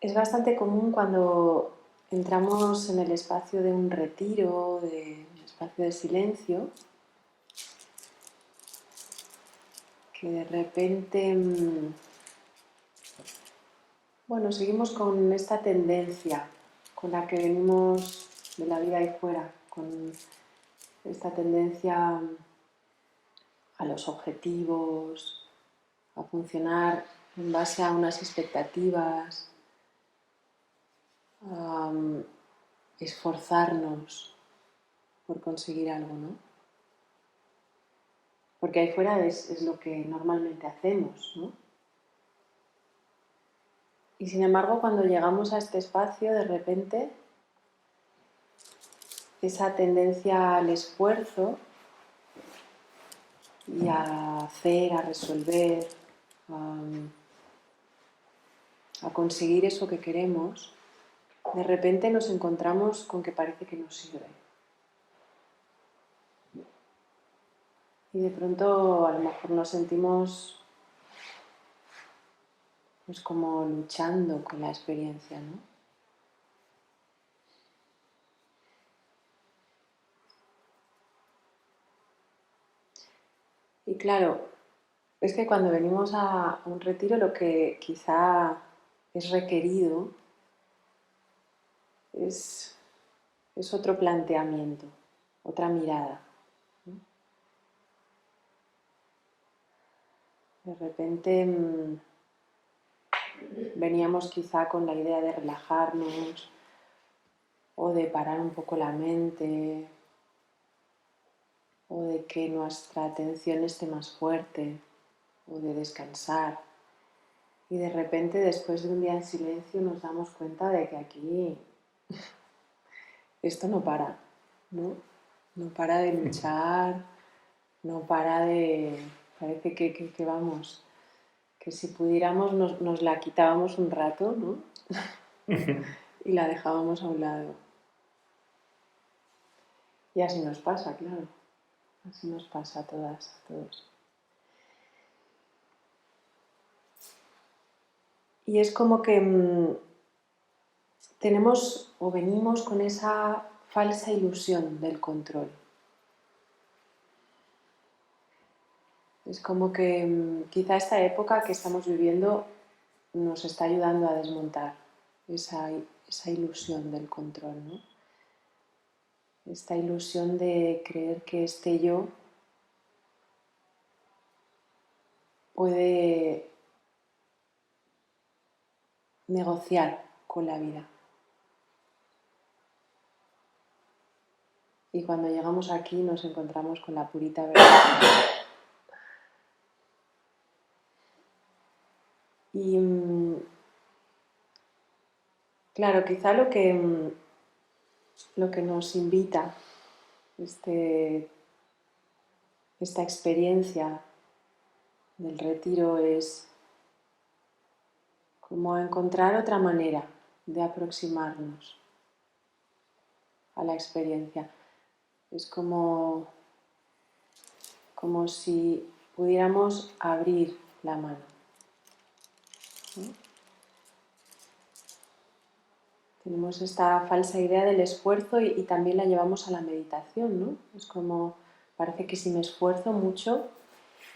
Es bastante común cuando entramos en el espacio de un retiro, de un espacio de silencio, que de repente, bueno, seguimos con esta tendencia con la que venimos de la vida ahí fuera, con esta tendencia a los objetivos, a funcionar en base a unas expectativas, a esforzarnos por conseguir algo, ¿no? Porque ahí fuera es lo que normalmente hacemos, ¿no? Y sin embargo, cuando llegamos a este espacio, de repente, esa tendencia al esfuerzo y a hacer, a resolver, a conseguir eso que queremos, de repente nos encontramos con que parece que no sirve. Y de pronto a lo mejor nos sentimos pues como luchando con la experiencia, ¿no? Y claro, es que cuando venimos a un retiro lo que quizá es requerido es, es otro planteamiento, otra mirada, ¿no? De repente veníamos quizá con la idea de relajarnos o de parar un poco la mente o de que nuestra atención esté más fuerte o de descansar. Y de repente, después de un día en silencio, nos damos cuenta de que aquí esto no para, ¿no? No para de luchar, no para de... Parece que vamos, que si pudiéramos nos la quitábamos un rato, ¿no? Y la dejábamos a un lado. Y así nos pasa, claro. Así nos pasa a todas, a todos. Y es como que tenemos o venimos con esa falsa ilusión del control. Es como que quizá esta época que estamos viviendo nos está ayudando a desmontar esa ilusión del control, ¿no? Esta ilusión de creer que este yo puede negociar con la vida. Y cuando llegamos aquí nos encontramos con la purita verdad. Y claro, quizá lo que nos invita esta experiencia del retiro es como encontrar otra manera de aproximarnos a la experiencia. Es como si pudiéramos abrir la mano, ¿no? Tenemos esta falsa idea del esfuerzo y también la llevamos a la meditación, ¿no? Es como, parece que si me esfuerzo mucho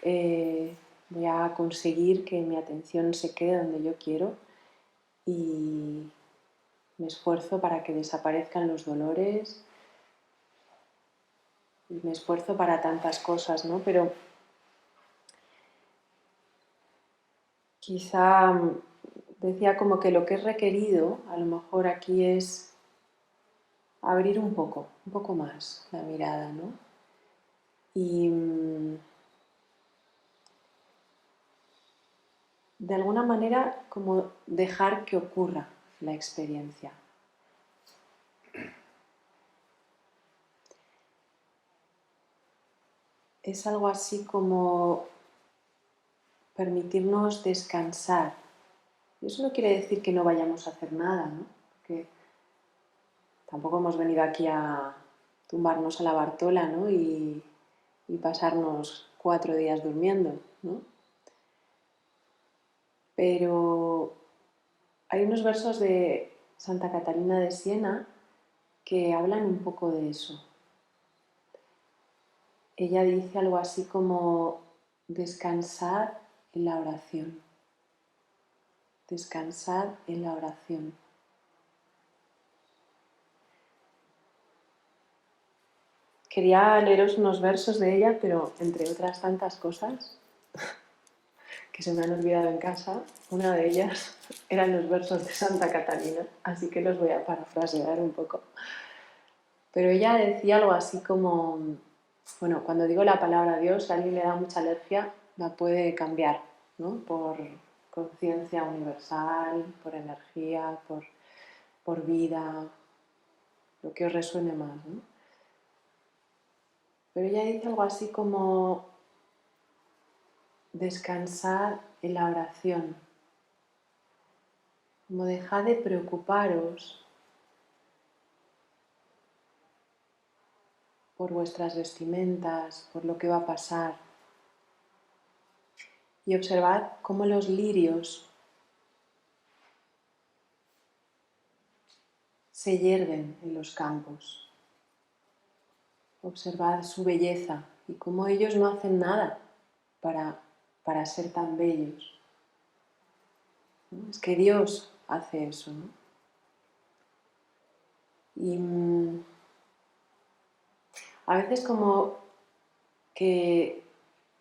voy a conseguir que mi atención se quede donde yo quiero y me esfuerzo para que desaparezcan los dolores y me esfuerzo para tantas cosas, ¿no? Pero quizá decía como que lo que es requerido a lo mejor aquí es abrir un poco más la mirada, ¿no? Y de alguna manera como dejar que ocurra la experiencia. Es algo así como permitirnos descansar. Y eso no quiere decir que no vayamos a hacer nada, ¿no? Porque tampoco hemos venido aquí a tumbarnos a la Bartola, ¿no? y pasarnos 4 días durmiendo, ¿no? Pero Hay unos versos de Santa Catalina de Siena que hablan un poco de eso. Ella dice algo así como descansad en la oración. Descansad en la oración. Quería leeros unos versos de ella, pero entre otras tantas cosas que se me han olvidado en casa, una de ellas eran los versos de Santa Catalina, así que los voy a parafrasear un poco. Pero ella decía algo así como, bueno, cuando digo la palabra Dios, si a alguien le da mucha alergia, la puede cambiar, ¿no? Por conciencia universal, por energía, por vida, lo que os resuene más, ¿no? Pero ella dice algo así como descansar en la oración, como dejad de preocuparos por vuestras vestimentas, por lo que va a pasar, y observad cómo los lirios se yerguen en los campos. Observad su belleza y cómo ellos no hacen nada para ser tan bellos, ¿no? Es que Dios hace eso, ¿no? Y a veces como que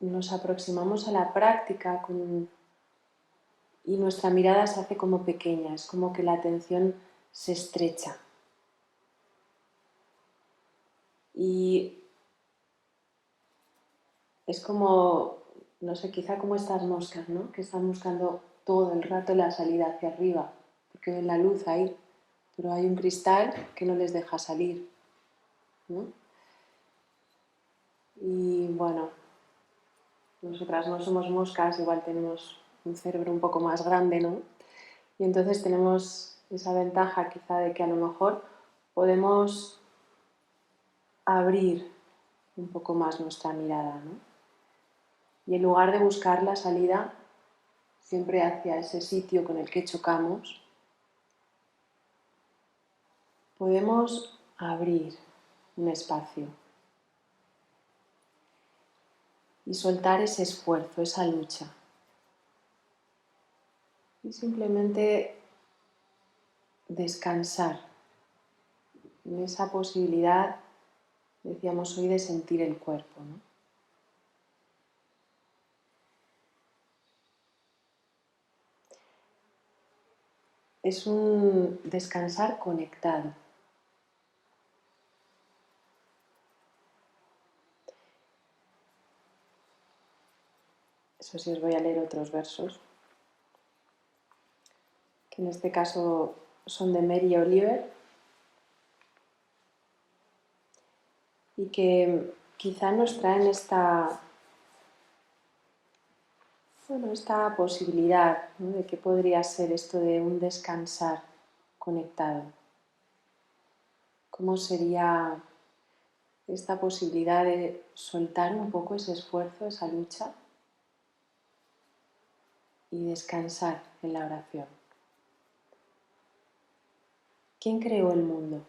nos aproximamos a la práctica y nuestra mirada se hace como pequeña, es como que la atención se estrecha. Y es como, no sé, quizá como estas moscas, ¿no? Que están buscando todo el rato la salida hacia arriba, porque ven la luz ahí, pero hay un cristal que no les deja salir, ¿no? Y bueno, nosotras no somos moscas, igual tenemos un cerebro un poco más grande, ¿no? Y entonces tenemos esa ventaja quizá de que a lo mejor podemos abrir un poco más nuestra mirada, ¿no? Y en lugar de buscar la salida siempre hacia ese sitio con el que chocamos, podemos abrir un espacio y soltar ese esfuerzo, esa lucha. Y simplemente descansar en esa posibilidad, decíamos hoy, de sentir el cuerpo, ¿no? Es un descansar conectado. Eso sí, os voy a leer otros versos, que en este caso son de Mary Oliver y que quizá nos traen esta posibilidad, ¿no? De qué podría ser esto de un descansar conectado. ¿Cómo sería esta posibilidad de soltar un poco ese esfuerzo, esa lucha y descansar en la oración? ¿Quién creó el mundo?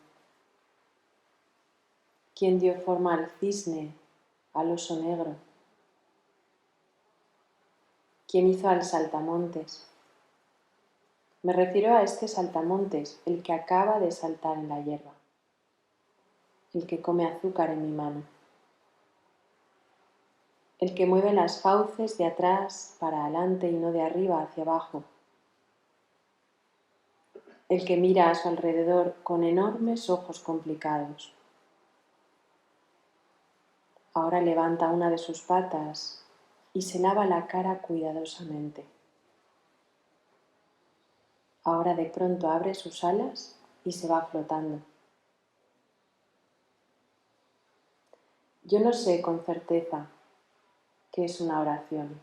¿Quién dio forma al cisne, al oso negro? ¿Quién hizo al saltamontes? Me refiero a este saltamontes, el que acaba de saltar en la hierba, el que come azúcar en mi mano, el que mueve las fauces de atrás para adelante y no de arriba hacia abajo, el que mira a su alrededor con enormes ojos complicados. Ahora levanta una de sus patas y se lava la cara cuidadosamente. Ahora de pronto abre sus alas y se va flotando. Yo no sé con certeza qué es una oración.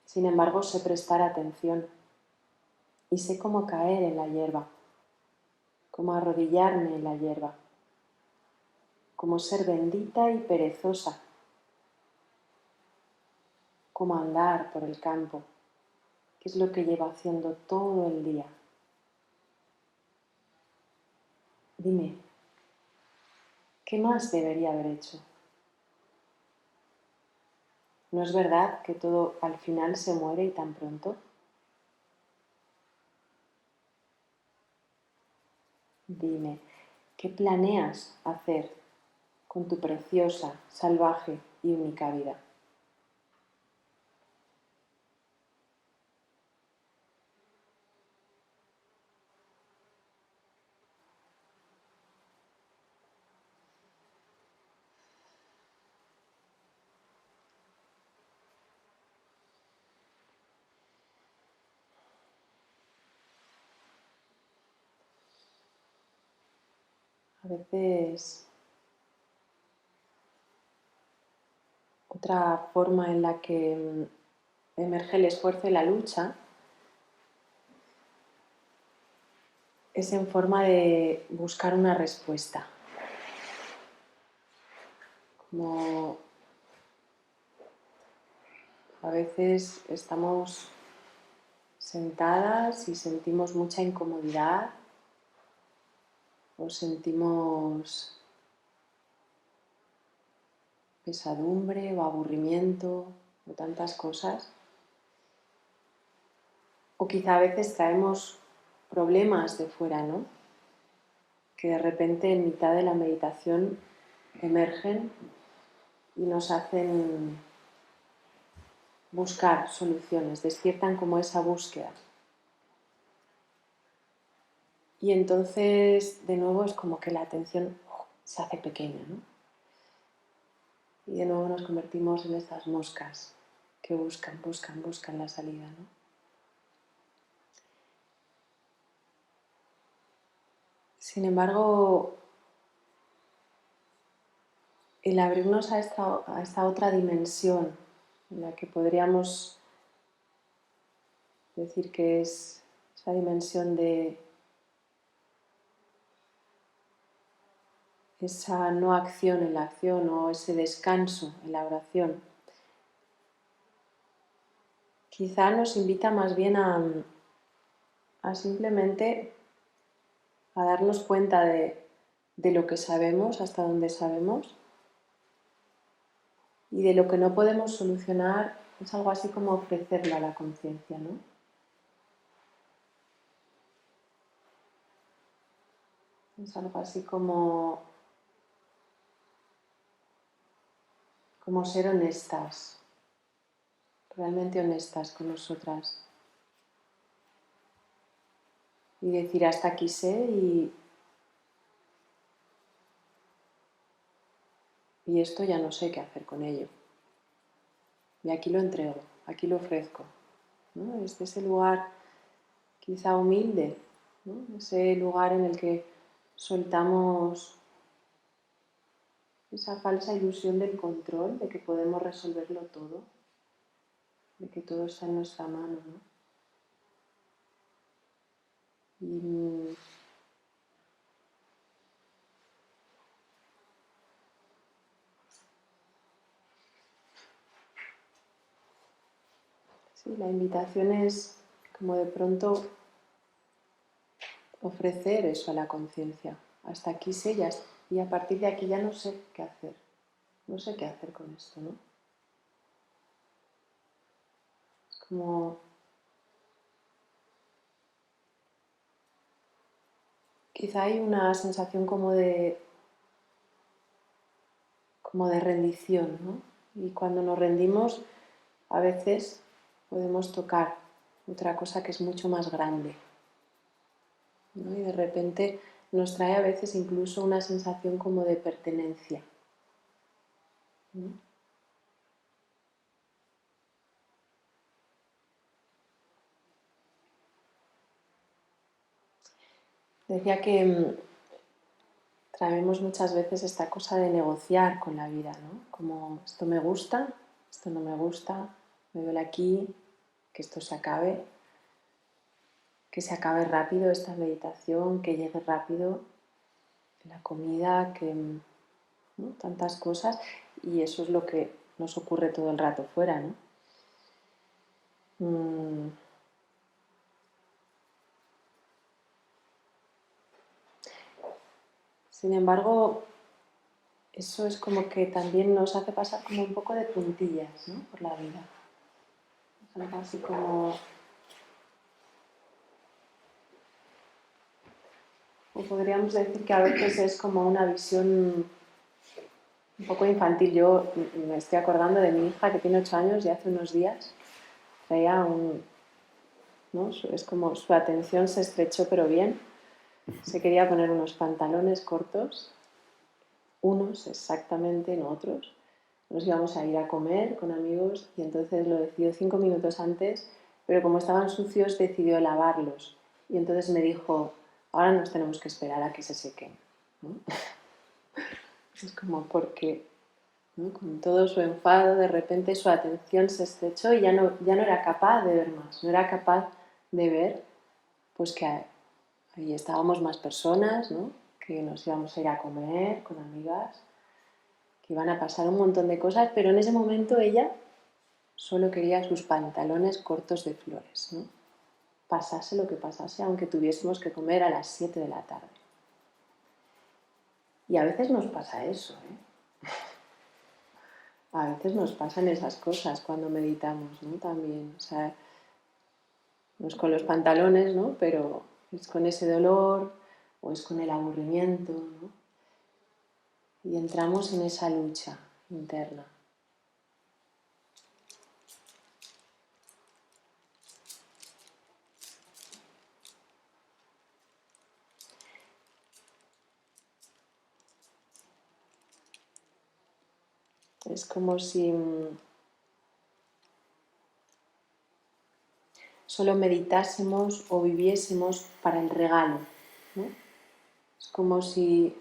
Sin embargo, sé prestar atención y sé cómo caer en la hierba, cómo arrodillarme en la hierba, cómo ser bendita y perezosa, cómo andar por el campo, ¿Qué es lo que lleva haciendo todo el día? Dime, ¿qué más debería haber hecho? ¿No es verdad que todo al final se muere y tan pronto? Dime, ¿qué planeas hacer con tu preciosa, salvaje y única vida? A veces otra forma en la que emerge el esfuerzo y la lucha es en forma de buscar una respuesta. Como a veces estamos sentadas y sentimos mucha incomodidad o sentimos pesadumbre o aburrimiento o tantas cosas. O quizá a veces traemos problemas de fuera, ¿no? Que de repente en mitad de la meditación emergen y nos hacen buscar soluciones, despiertan como esa búsqueda. Y entonces de nuevo es como que la atención se hace pequeña, ¿no? Y de nuevo nos convertimos en estas moscas que buscan la salida, ¿no? Sin embargo, el abrirnos a esta otra dimensión en la que podríamos decir que es esa dimensión de esa no acción en la acción o ese descanso en la oración, quizá nos invita más bien a simplemente a darnos cuenta de lo que sabemos, hasta donde sabemos, y de lo que no podemos solucionar es algo así como ofrecerlo a la conciencia, ¿no? Es algo así como ser honestas, realmente honestas con nosotras. Y decir hasta aquí sé y esto ya no sé qué hacer con ello. Y aquí lo entrego, aquí lo ofrezco, ¿no? Desde ese lugar quizá humilde, ¿no? Ese lugar en el que soltamos esa falsa ilusión del control, de que podemos resolverlo todo, de que todo está en nuestra mano, ¿no? Y sí, la invitación es como de pronto ofrecer eso a la conciencia. Hasta aquí sé ya, y a partir de aquí ya no sé qué hacer. No sé qué hacer con esto, ¿no? Es como quizá hay una sensación como de rendición, ¿no? Y cuando nos rendimos, a veces podemos tocar otra cosa que es mucho más grande, ¿no? Y de repente nos trae a veces incluso una sensación como de pertenencia, ¿no? Decía que traemos muchas veces esta cosa de negociar con la vida, ¿no? Como esto me gusta, esto no me gusta, me duele aquí, que esto se acabe, que se acabe rápido esta meditación, que llegue rápido la comida, que, ¿no? Tantas cosas, y eso es lo que nos ocurre todo el rato fuera, ¿no? Sin embargo, eso es como que también nos hace pasar como un poco de puntillas, ¿no? Por la vida. Es algo así como... O podríamos decir que a veces es como una visión un poco infantil. Yo me estoy acordando de mi hija que tiene 8 años y hace unos días traía un... ¿no? Es como su atención se estrechó pero bien. Se quería poner unos pantalones cortos, unos exactamente, no otros. Nos íbamos a ir a comer con amigos y entonces lo decidió 5 minutos antes, pero como estaban sucios decidió lavarlos. Y entonces me dijo, ahora nos tenemos que esperar a que se sequen, ¿no? Es como porque, ¿no? Con todo su enfado, de repente su atención se estrechó y ya no era capaz de ver más, no era capaz de ver pues que ahí estábamos más personas, ¿no? Que nos íbamos a ir a comer con amigas, que iban a pasar un montón de cosas, pero en ese momento ella solo quería sus pantalones cortos de flores, ¿no? Pasase lo que pasase, aunque tuviésemos que comer a las 7 de la tarde. Y a veces nos pasa eso, ¿eh? A veces nos pasan esas cosas cuando meditamos, ¿no? También, o sea, no es con los pantalones, ¿no? Pero es con ese dolor o es con el aburrimiento, ¿no? Y entramos en esa lucha interna. Es como si solo meditásemos o viviésemos para el regalo, ¿no? Es como si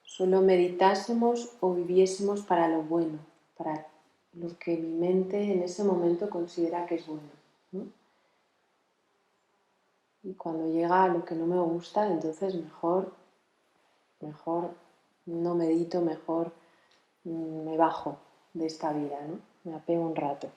solo meditásemos o viviésemos para lo bueno, para lo que mi mente en ese momento considera que es bueno, ¿no? Y cuando llega a lo que no me gusta, entonces mejor no medito, mejor me bajo de esta vida, ¿no? Me apego un rato.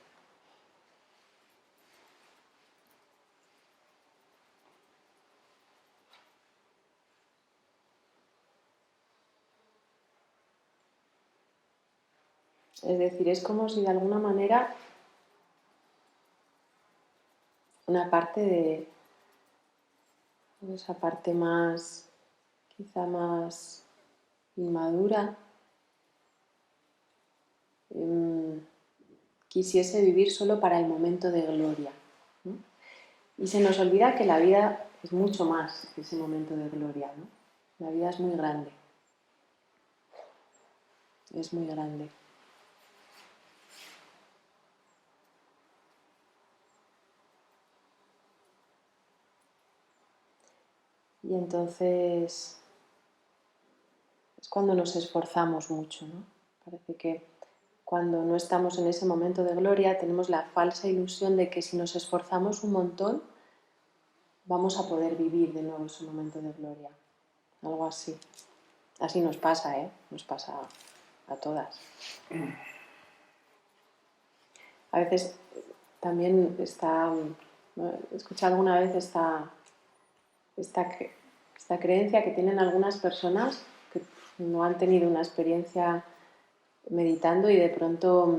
Es decir, es como si de alguna manera una parte de esa parte más, quizá más inmadura, quisiese vivir solo para el momento de gloria, ¿no? Y se nos olvida que la vida es mucho más que ese momento de gloria, ¿no? La vida es muy grande, es muy grande. Y entonces es cuando nos esforzamos mucho, ¿no? Parece que cuando no estamos en ese momento de gloria tenemos la falsa ilusión de que si nos esforzamos un montón vamos a poder vivir de nuevo ese momento de gloria. Algo así. Así nos pasa, ¿eh? Nos pasa a todas. A veces también está, ¿no? He escuchado alguna vez esta creencia que tienen algunas personas que no han tenido una experiencia meditando y de pronto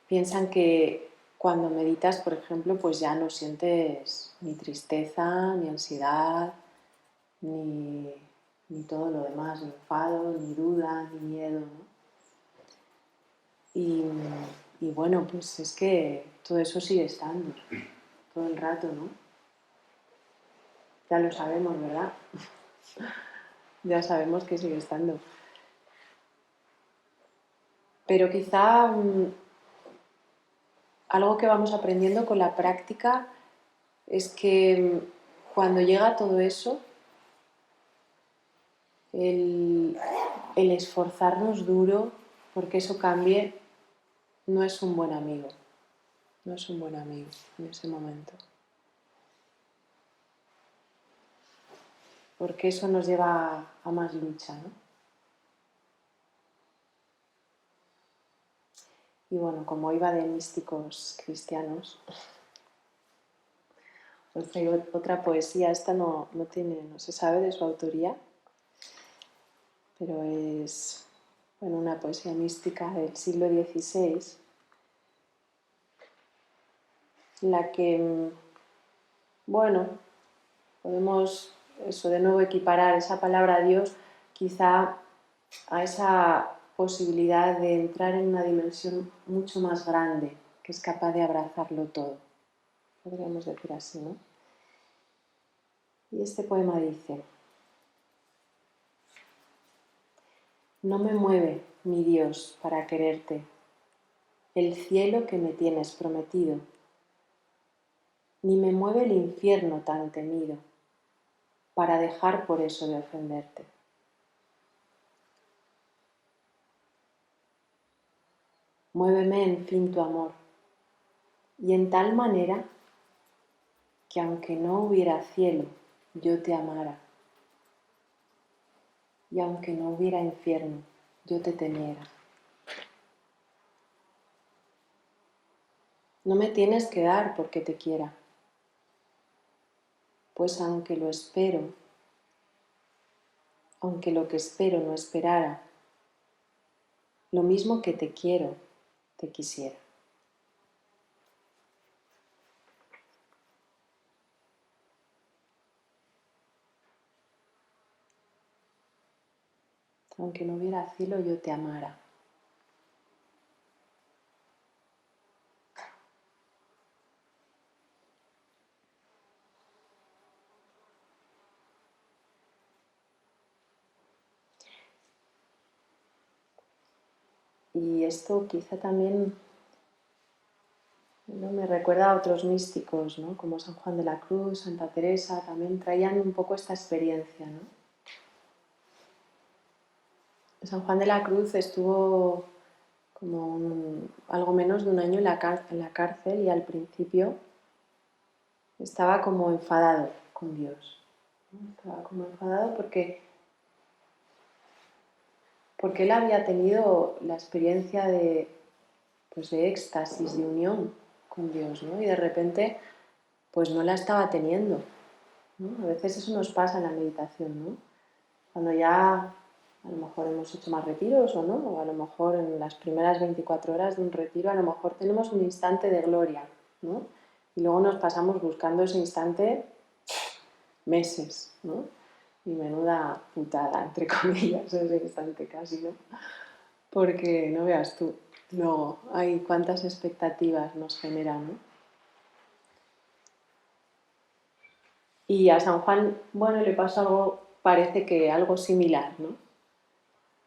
piensan que cuando meditas, por ejemplo, pues ya no sientes ni tristeza, ni ansiedad, ni todo lo demás, ni enfado, ni duda, ni miedo, ¿no? Y bueno, pues es que todo eso sigue estando todo el rato, ¿no? Ya lo sabemos, ¿verdad? Ya sabemos que sigue estando. Pero quizá algo que vamos aprendiendo con la práctica es que cuando llega todo eso, el esforzarnos duro porque eso cambie no es un buen amigo. No es un buen amigo en ese momento. Porque eso nos lleva a más lucha, ¿no? Y bueno, como iba de místicos cristianos, Os traigo otra poesía, esta no se sabe de su autoría, pero es una poesía mística del siglo XVI, en la que, podemos eso de nuevo equiparar esa palabra Dios quizá a esa posibilidad de entrar en una dimensión mucho más grande, que es capaz de abrazarlo todo. Podríamos decir así, ¿no? Y este poema dice: no me mueve, mi Dios, para quererte, el cielo que me tienes prometido, ni me mueve el infierno tan temido, para dejar por eso de ofenderte. Muéveme, en fin, tu amor, y en tal manera que aunque no hubiera cielo, yo te amara, y aunque no hubiera infierno, yo te temiera. No me tienes que dar porque te quiera, pues aunque lo espero, aunque lo que espero no esperara, lo mismo que te quiero, te quisiera. Aunque no hubiera cielo, yo te amara. Y esto quizá también me recuerda a otros místicos, ¿no? Como San Juan de la Cruz, Santa Teresa, también traían un poco esta experiencia, ¿no? San Juan de la Cruz estuvo como algo menos de un año en la cárcel y al principio estaba como enfadado con Dios, ¿no? Estaba como enfadado porque él había tenido la experiencia de éxtasis, de unión con Dios, ¿no? Y de repente pues no la estaba teniendo, ¿no? A veces eso nos pasa en la meditación, ¿no? Cuando ya a lo mejor hemos hecho más retiros o no, o a lo mejor en las primeras 24 horas de un retiro a lo mejor tenemos un instante de gloria, ¿no? Y luego nos pasamos buscando ese instante meses, ¿no? Y menuda putada, entre comillas, ese instante casi, ¿no? Porque no veas tú, luego, hay cuántas expectativas nos generan, ¿no? Y a San Juan, le pasó algo, parece que algo similar, ¿no?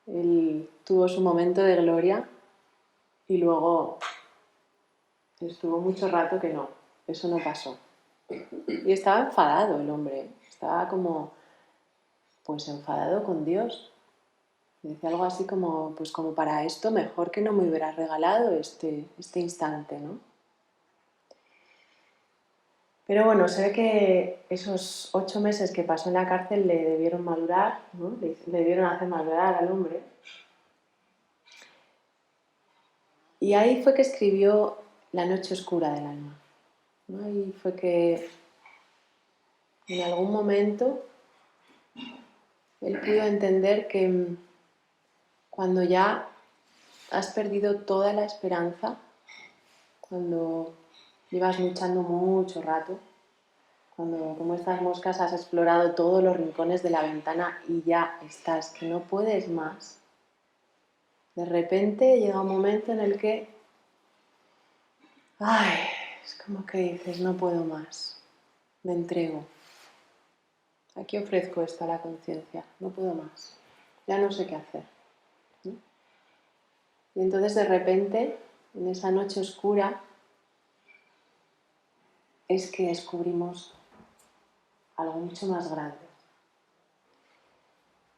Él tuvo su momento de gloria y luego estuvo mucho rato que no, eso no pasó. Y estaba enfadado el hombre, ¿eh? Estaba como, pues enfadado con Dios. Decía algo así como, pues como para esto mejor que no me hubiera regalado este instante, ¿no? Pero bueno, se ve que esos 8 meses que pasó en la cárcel le debieron madurar, ¿no? Le debieron hacer madurar al hombre. Y ahí fue que escribió La noche oscura del alma, ¿no? Ahí fue que en algún momento él pudo entender que cuando ya has perdido toda la esperanza, cuando llevas luchando mucho rato, cuando como estas moscas has explorado todos los rincones de la ventana y ya estás, que no puedes más, de repente llega un momento en el que, es como que dices, no puedo más, me entrego. Aquí ofrezco esto a la conciencia, no puedo más, ya no sé qué hacer, ¿no? Y entonces de repente, en esa noche oscura, es que descubrimos algo mucho más grande.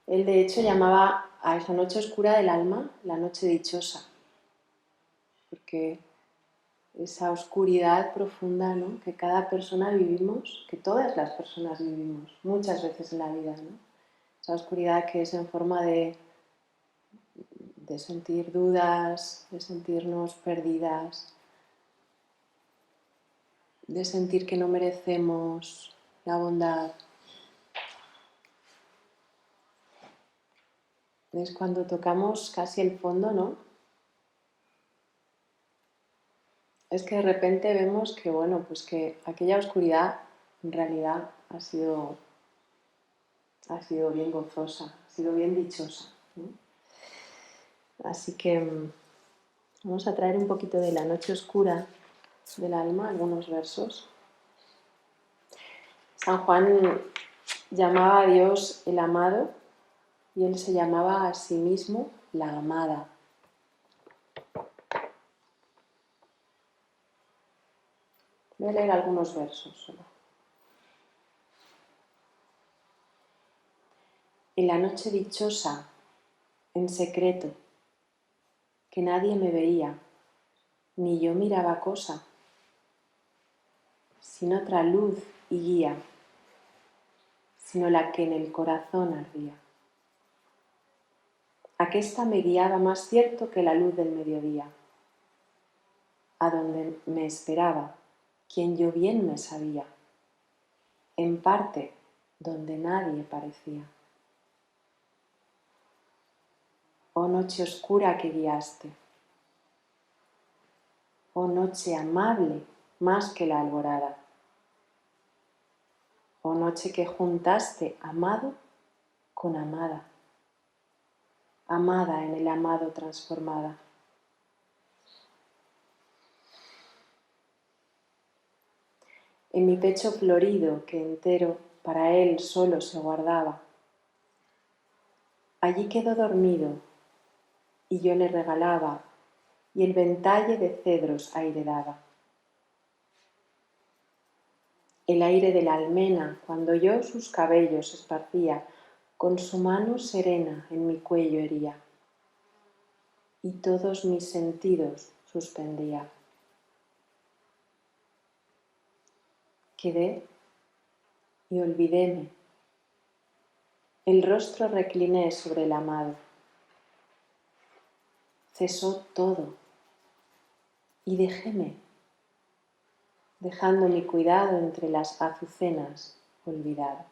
Él de hecho llamaba a esa noche oscura del alma la noche dichosa, porque esa oscuridad profunda, ¿no? Que cada persona vivimos, que todas las personas vivimos muchas veces en la vida, ¿no? Esa oscuridad que es en forma de sentir dudas, de sentirnos perdidas, de sentir que no merecemos la bondad. Es cuando tocamos casi el fondo, ¿no? Es que de repente vemos que, bueno, pues que aquella oscuridad en realidad ha sido bien gozosa, ha sido bien dichosa, ¿no? Así que vamos a traer un poquito de la noche oscura del alma, algunos versos. San Juan llamaba a Dios el amado y él se llamaba a sí mismo la amada. Voy a leer algunos versos solo. En la noche dichosa, en secreto, que nadie me veía, ni yo miraba cosa, sin otra luz y guía, sino la que en el corazón ardía. Aquesta me guiaba más cierto que la luz del mediodía, a donde me esperaba quien yo bien me sabía, en parte donde nadie parecía. Oh noche oscura que guiaste, oh noche amable más que la alborada, oh noche que juntaste amado con amada, amada en el amado transformada. En mi pecho florido que entero para él solo se guardaba, allí quedó dormido y yo le regalaba y el ventalle de cedros aire daba. El aire de la almena cuando yo sus cabellos esparcía, con su mano serena en mi cuello hería y todos mis sentidos suspendía. Quedé y olvidéme, el rostro recliné sobre el amado. Cesó todo y dejéme, dejando mi cuidado entre las azucenas olvidado.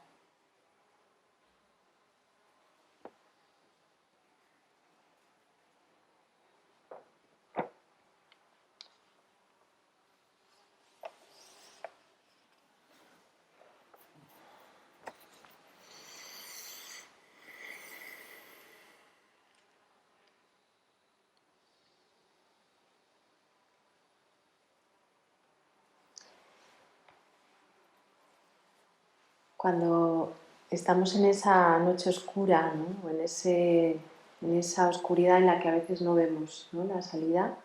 Cuando estamos en esa noche oscura, ¿no? O en esa oscuridad en la que a veces no vemos, ¿no?, la salida,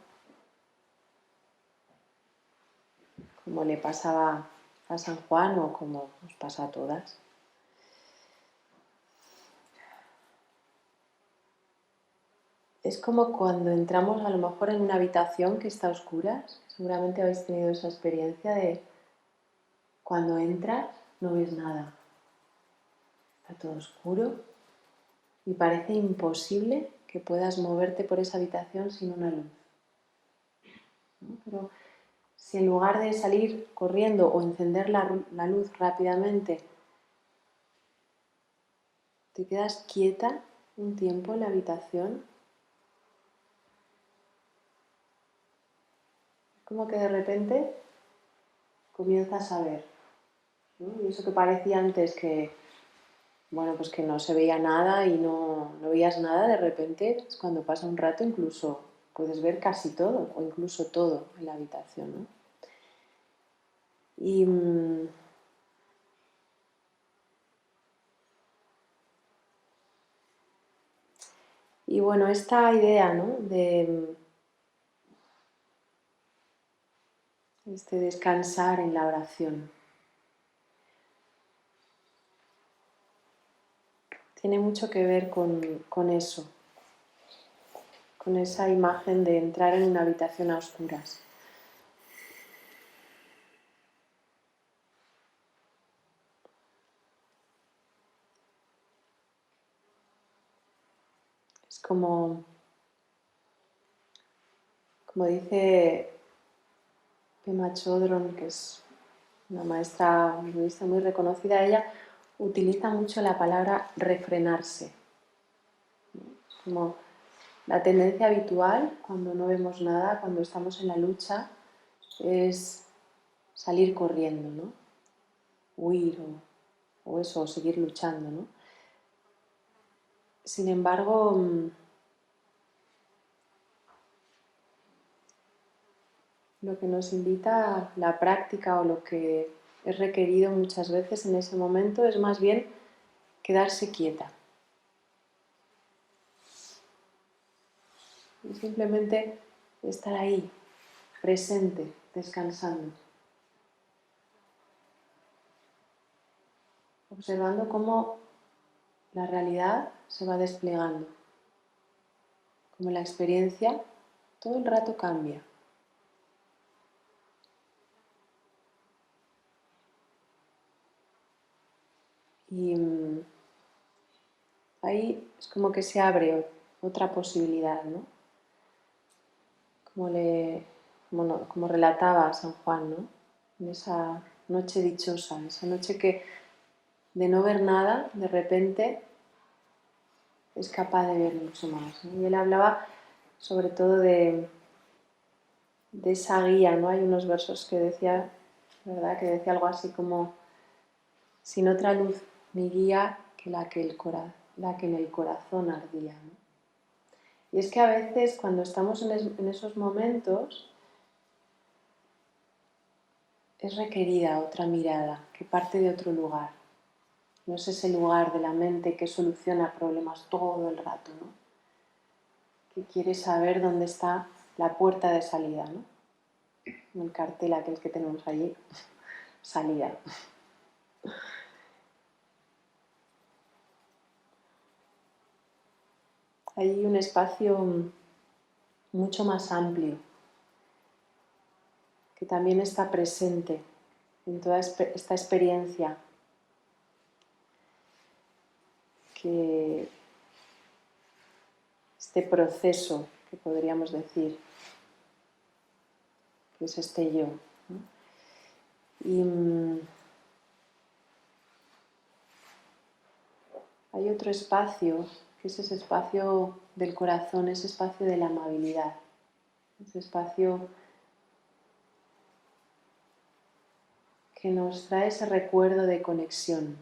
como le pasaba a San Juan o como nos pasa a todas. Es como cuando entramos a lo mejor en una habitación que está a oscuras. Seguramente habéis tenido esa experiencia de cuando entras no ves nada. Está todo oscuro y parece imposible que puedas moverte por esa habitación sin una luz, ¿no? Pero si en lugar de salir corriendo o encender la luz rápidamente, te quedas quieta un tiempo en la habitación, como que de repente comienzas a ver, ¿no? Y eso que parecía antes que, bueno, pues que no se veía nada y no veías nada, de repente, cuando pasa un rato, incluso puedes ver casi todo o incluso todo en la habitación, ¿no? Y bueno, esta idea, ¿no?, de descansar en la oración tiene mucho que ver con eso, con esa imagen de entrar en una habitación a oscuras. Es como dice Pema Chodron, que es una maestra budista muy reconocida, ella utiliza mucho la palabra refrenarse. Es como la tendencia habitual cuando no vemos nada, cuando estamos en la lucha, es salir corriendo, ¿no? Huir o eso, o seguir luchando, ¿no? Sin embargo, lo que nos invita la práctica o lo que es requerido muchas veces en ese momento es más bien quedarse quieta y simplemente estar ahí, presente, descansando, observando cómo la realidad se va desplegando, cómo la experiencia todo el rato cambia. Y ahí es como que se abre otra posibilidad, ¿no? Como relataba San Juan, ¿no? En esa noche dichosa, esa noche que de no ver nada, de repente es capaz de ver mucho más, ¿no? Y él hablaba sobre todo de esa guía, ¿no? Hay unos versos que decía, ¿verdad? Que decía algo así como, sin otra luz mi guía que la que en el corazón ardía, ¿no? Y es que a veces cuando estamos en esos momentos es requerida otra mirada que parte de otro lugar. No es ese lugar de la mente que soluciona problemas todo el rato, ¿no? Que quiere saber dónde está la puerta de salida, ¿no? El cartel aquel que tenemos allí, salida. Hay un espacio mucho más amplio que también está presente en toda esta experiencia que este proceso que podríamos decir que es este yo, ¿no? Y hay otro espacio que es ese espacio del corazón, ese espacio de la amabilidad, ese espacio que nos trae ese recuerdo de conexión,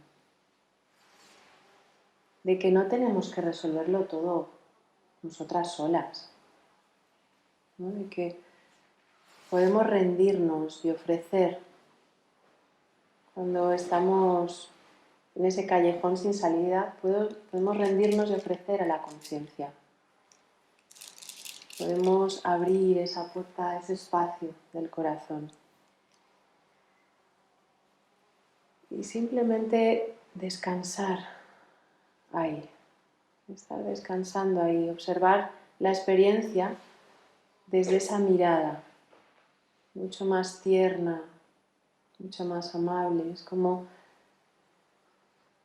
de que no tenemos que resolverlo todo nosotras solas, ¿no? De que podemos rendirnos y ofrecer cuando estamos en ese callejón sin salida, podemos rendirnos y ofrecer a la conciencia. Podemos abrir esa puerta, ese espacio del corazón y simplemente descansar ahí, estar descansando ahí, observar la experiencia desde esa mirada mucho más tierna, mucho más amable. Es como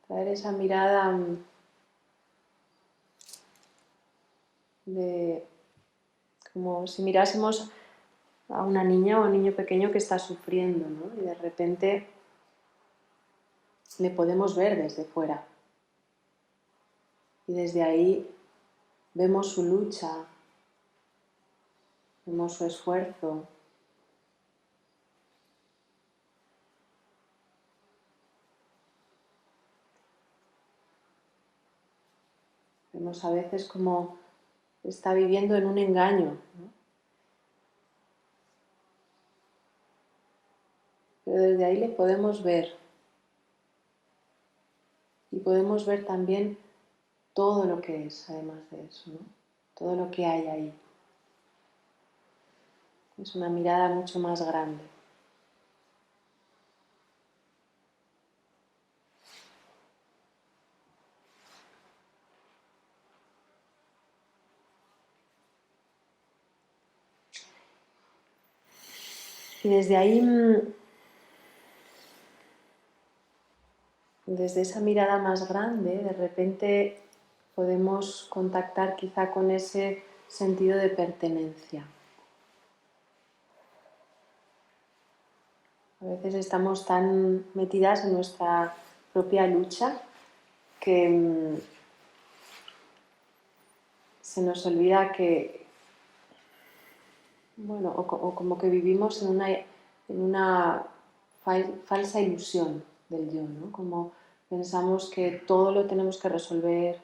traer esa mirada de como si mirásemos a una niña o a un niño pequeño que está sufriendo, ¿no? Y de repente le podemos ver desde fuera. Y desde ahí vemos su lucha, vemos su esfuerzo. Vemos a veces como está viviendo en un engaño, ¿no? Pero desde ahí le podemos ver. Y podemos ver también todo lo que es, además de eso, ¿no? Todo lo que hay ahí. Es una mirada mucho más grande. Y desde ahí, desde esa mirada más grande, de repente podemos contactar quizá con ese sentido de pertenencia. A veces estamos tan metidas en nuestra propia lucha que se nos olvida que, bueno, o como que vivimos en una falsa ilusión del yo, ¿no? Como pensamos que todo lo tenemos que resolver,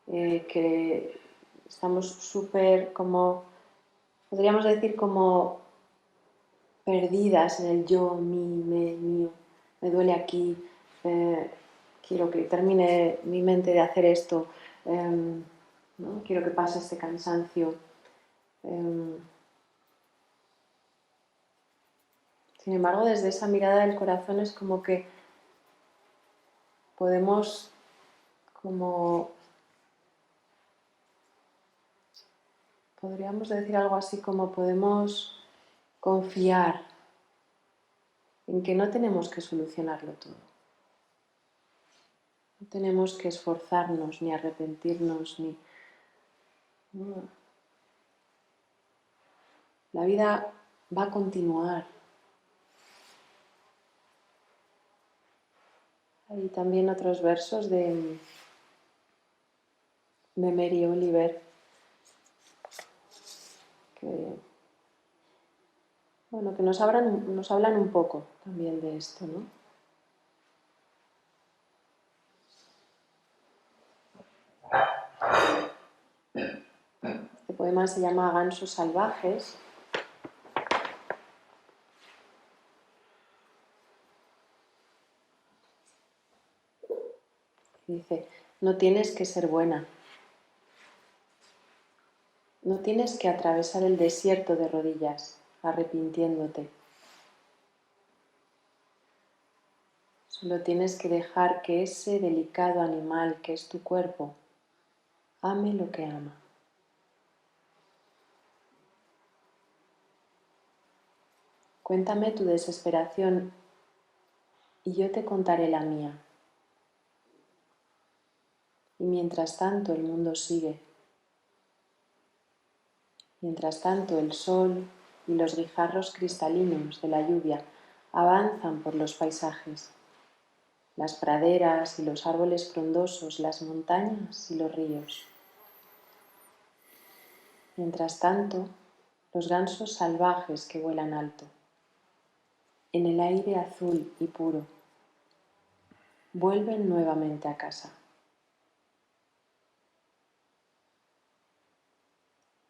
que estamos súper como, podríamos decir como perdidas en el yo, mío, me duele aquí, quiero que termine mi mente de hacer esto, ¿no? Quiero que pase este cansancio. Sin embargo, desde esa mirada del corazón es como que podemos, como podríamos decir algo así como podemos confiar en que no tenemos que solucionarlo todo. No tenemos que esforzarnos, ni arrepentirnos, ni... No. La vida va a continuar. Hay también otros versos de Mary Oliver que, bueno, que nos hablan un poco también de esto, ¿no? Este poema se llama Gansos salvajes. Y dice, no tienes que ser buena. No tienes que atravesar el desierto de rodillas, arrepintiéndote. Solo tienes que dejar que ese delicado animal que es tu cuerpo ame lo que ama. Cuéntame tu desesperación y yo te contaré la mía. Y mientras tanto el mundo sigue. Mientras tanto el sol y los guijarros cristalinos de la lluvia avanzan por los paisajes, las praderas y los árboles frondosos, las montañas y los ríos. Mientras tanto, los gansos salvajes que vuelan alto, en el aire azul y puro, vuelven nuevamente a casa.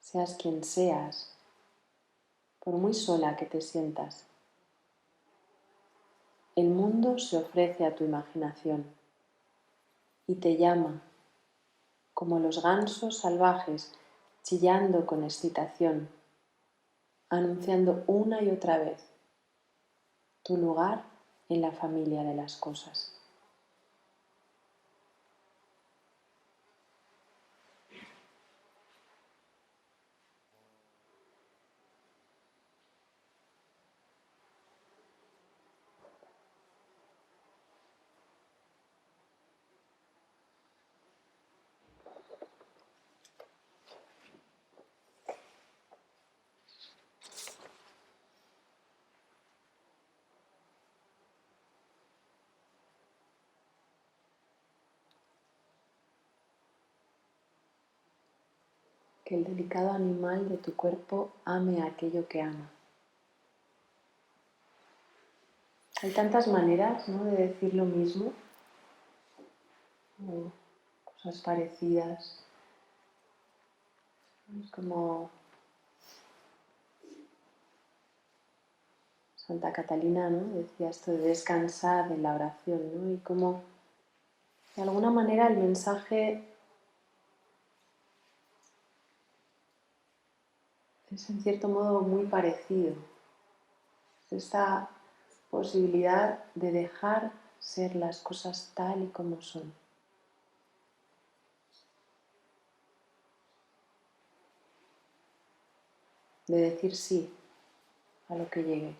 Seas quien seas, por muy sola que te sientas, el mundo se ofrece a tu imaginación y te llama, como los gansos salvajes chillando con excitación, anunciando una y otra vez tu lugar en la familia de las cosas. Que el delicado animal de tu cuerpo ame aquello que ama. Hay tantas maneras, ¿no?, de decir lo mismo, o cosas parecidas. Es como Santa Catalina, ¿no?, decía esto de descansar en la oración, ¿no? Y como de alguna manera el mensaje es en cierto modo muy parecido. Esta posibilidad de dejar ser las cosas tal y como son. De decir sí a lo que llegue.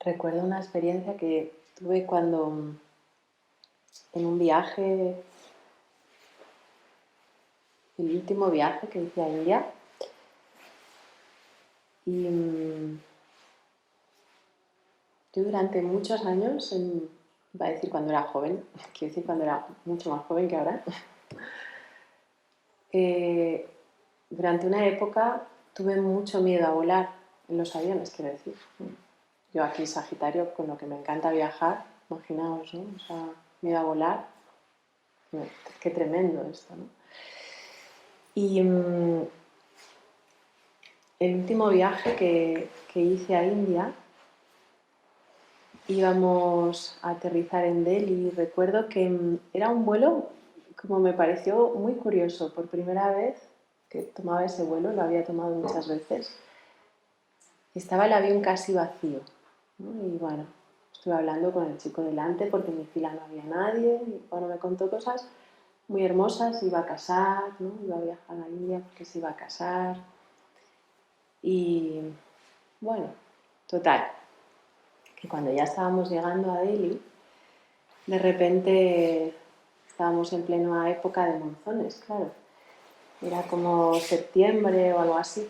recuerdo una experiencia que tuve cuando en un viaje, el último viaje que hice a India, y yo durante muchos años, iba a decir cuando era joven, quiero decir cuando era mucho más joven que ahora, durante una época tuve mucho miedo a volar en los aviones, quiero decir. Yo aquí, Sagitario, con lo que me encanta viajar, imaginaos, ¿no? O sea, miedo a volar, qué tremendo esto, ¿no? Y el último viaje que hice a India, íbamos a aterrizar en Delhi y recuerdo que era un vuelo, como me pareció muy curioso, por primera vez que tomaba ese vuelo, lo había tomado muchas veces, estaba el avión casi vacío, ¿no? Y bueno, estuve hablando con el chico delante porque en mi fila no había nadie y bueno, me contó cosas muy hermosas, iba a casar, ¿no? Iba a viajar a India porque se iba a casar y bueno, total, que cuando ya estábamos llegando a Delhi, de repente estábamos en plena época de monzones, claro. Era como septiembre o algo así.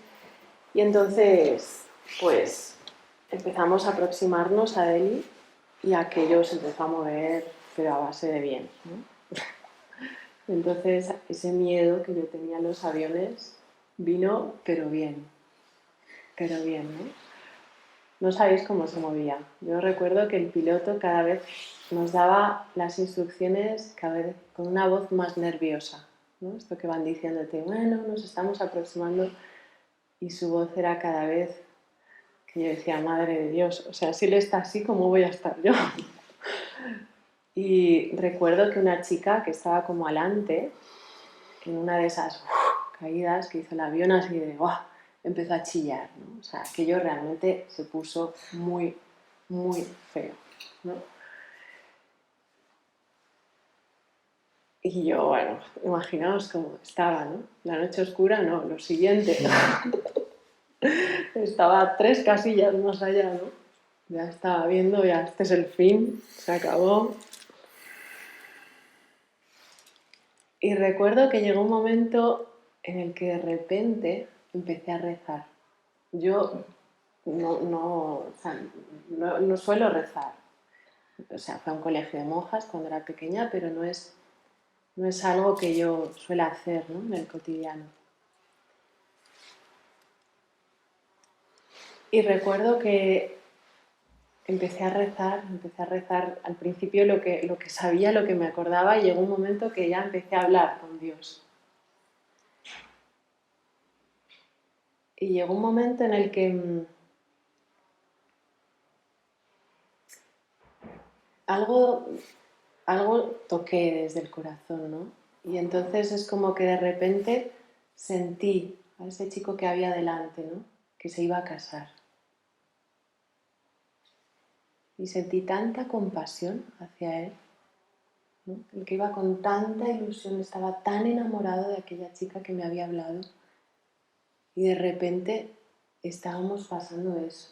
Y entonces, pues, empezamos a aproximarnos a Delhi y aquello se empezó a mover, pero a base de bien, ¿no? Entonces, ese miedo que yo tenía a los aviones vino, pero bien, ¿no? No sabéis cómo se movía. Yo recuerdo que el piloto cada vez nos daba las instrucciones cada vez con una voz más nerviosa, ¿no? Esto que van diciéndote, bueno, nos estamos aproximando, y su voz era cada vez que yo decía, madre de Dios, o sea, si él está así, ¿cómo voy a estar yo? Y recuerdo que una chica que estaba como alante, en una de esas caídas que hizo el avión, así de ¡guau!, empezó a chillar, ¿no? O sea, aquello realmente se puso muy, muy feo, ¿no? Y yo, bueno, imaginaos cómo estaba, ¿no? La noche oscura, no, lo siguiente. Estaba 3 casillas más allá, ¿no? Ya estaba viendo, ya este es el fin, se acabó. Y recuerdo que llegó un momento en el que de repente empecé a rezar. Yo no suelo rezar. O sea, fue a un colegio de monjas cuando era pequeña, pero no es algo que yo suela hacer, ¿no?, en el cotidiano. Y recuerdo que empecé a rezar al principio lo que sabía, lo que me acordaba, y llegó un momento que ya empecé a hablar con Dios. Y llegó un momento en el que algo toqué desde el corazón, ¿no? Y entonces es como que de repente sentí a ese chico que había delante, ¿no?, que se iba a casar. Y sentí tanta compasión hacia él, ¿no? El que iba con tanta ilusión, estaba tan enamorado de aquella chica que me había hablado. Y de repente estábamos pasando eso.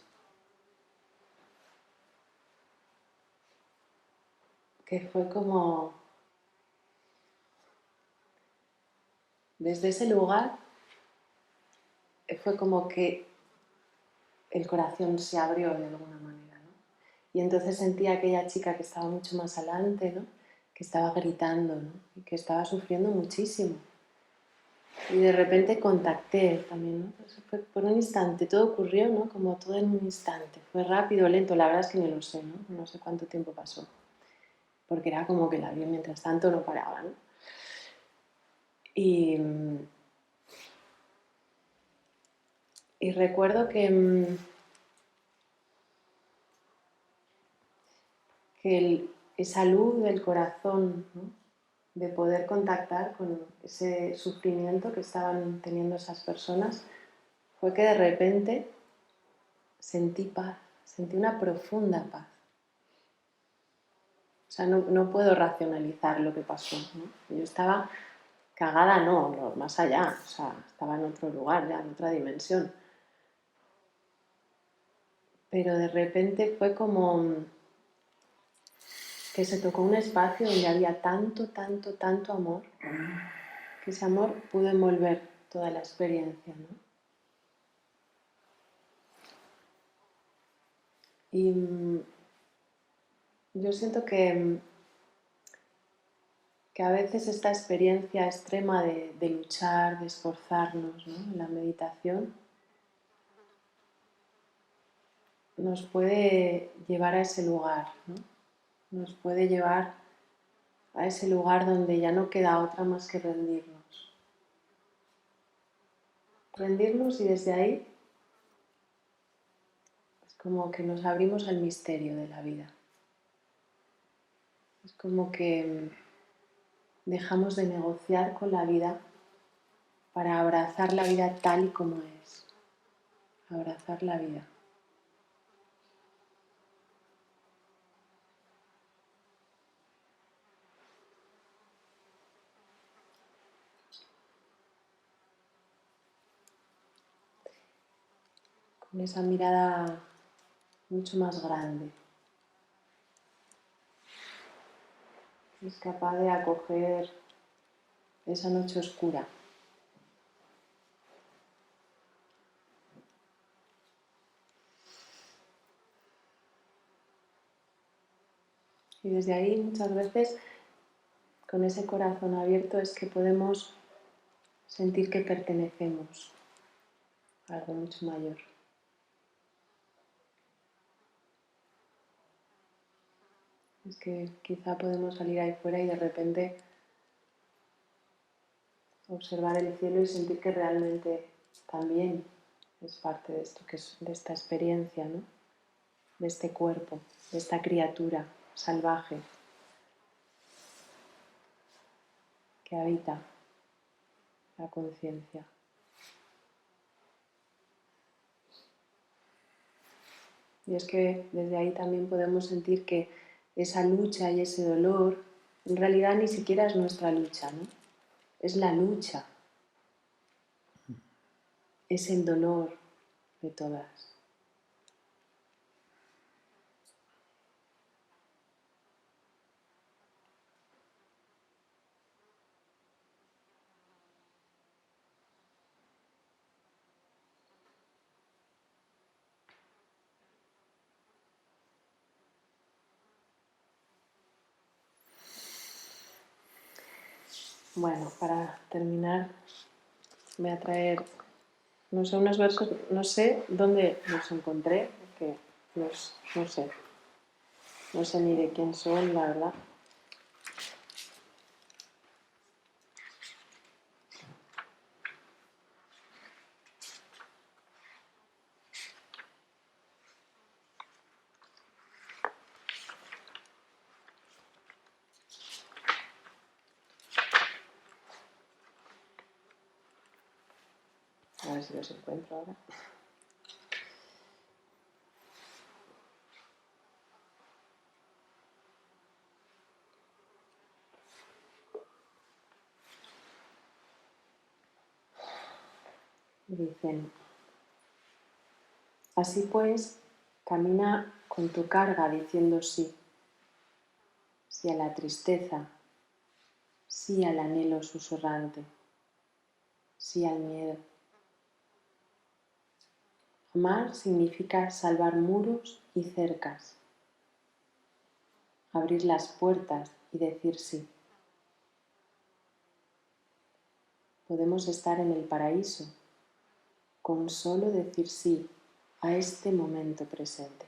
Que fue como, desde ese lugar, fue como que el corazón se abrió de alguna manera, ¿no? Y entonces sentí a aquella chica que estaba mucho más adelante, ¿no?, que estaba gritando, ¿no?, y que estaba sufriendo muchísimo. Y de repente contacté también, ¿no? Pues fue por un instante, todo ocurrió, ¿no?, como todo en un instante. Fue rápido, lento, la verdad es que no lo sé, ¿no? No sé cuánto tiempo pasó. Porque era como que el avión mientras tanto no paraba, ¿no? Y recuerdo que esa luz del corazón, ¿no?, de poder contactar con ese sufrimiento que estaban teniendo esas personas, fue que de repente sentí paz, sentí una profunda paz. O sea, no puedo racionalizar lo que pasó, ¿no? Yo estaba cagada, no, más allá, o sea, estaba en otro lugar, ya en otra dimensión. pero de repente fue como que se tocó un espacio donde había tanto, tanto, tanto amor, que ese amor pudo envolver toda la experiencia, ¿no? Y yo siento que a veces esta experiencia extrema de luchar, de esforzarnos, ¿no?, en la meditación, nos puede llevar a ese lugar, ¿no? Nos puede llevar a ese lugar donde ya no queda otra más que rendirnos. Rendirnos y desde ahí es como que nos abrimos al misterio de la vida. Es como que dejamos de negociar con la vida para abrazar la vida tal y como es. Abrazar la vida. Con esa mirada mucho más grande. Es capaz de acoger esa noche oscura. Y desde ahí muchas veces, con ese corazón abierto, es que podemos sentir que pertenecemos a algo mucho mayor. Es que quizá podemos salir ahí fuera y de repente observar el cielo y sentir que realmente también es parte de esto, que es de esta experiencia, ¿no?, de este cuerpo, de esta criatura salvaje que habita la conciencia. Y es que desde ahí también podemos sentir que esa lucha y ese dolor en realidad ni siquiera es nuestra lucha, ¿no? Es la lucha, es el dolor de todas. Bueno, para terminar voy a traer, no sé, unos versos, no sé dónde los encontré, porque no sé ni de quién son, la verdad. A ver si los encuentro ahora. Dicen: así pues, camina con tu carga diciendo sí. Sí a la tristeza, sí al anhelo susurrante, sí al miedo. Amar significa salvar muros y cercas, abrir las puertas y decir sí. Podemos estar en el paraíso con solo decir sí a este momento presente.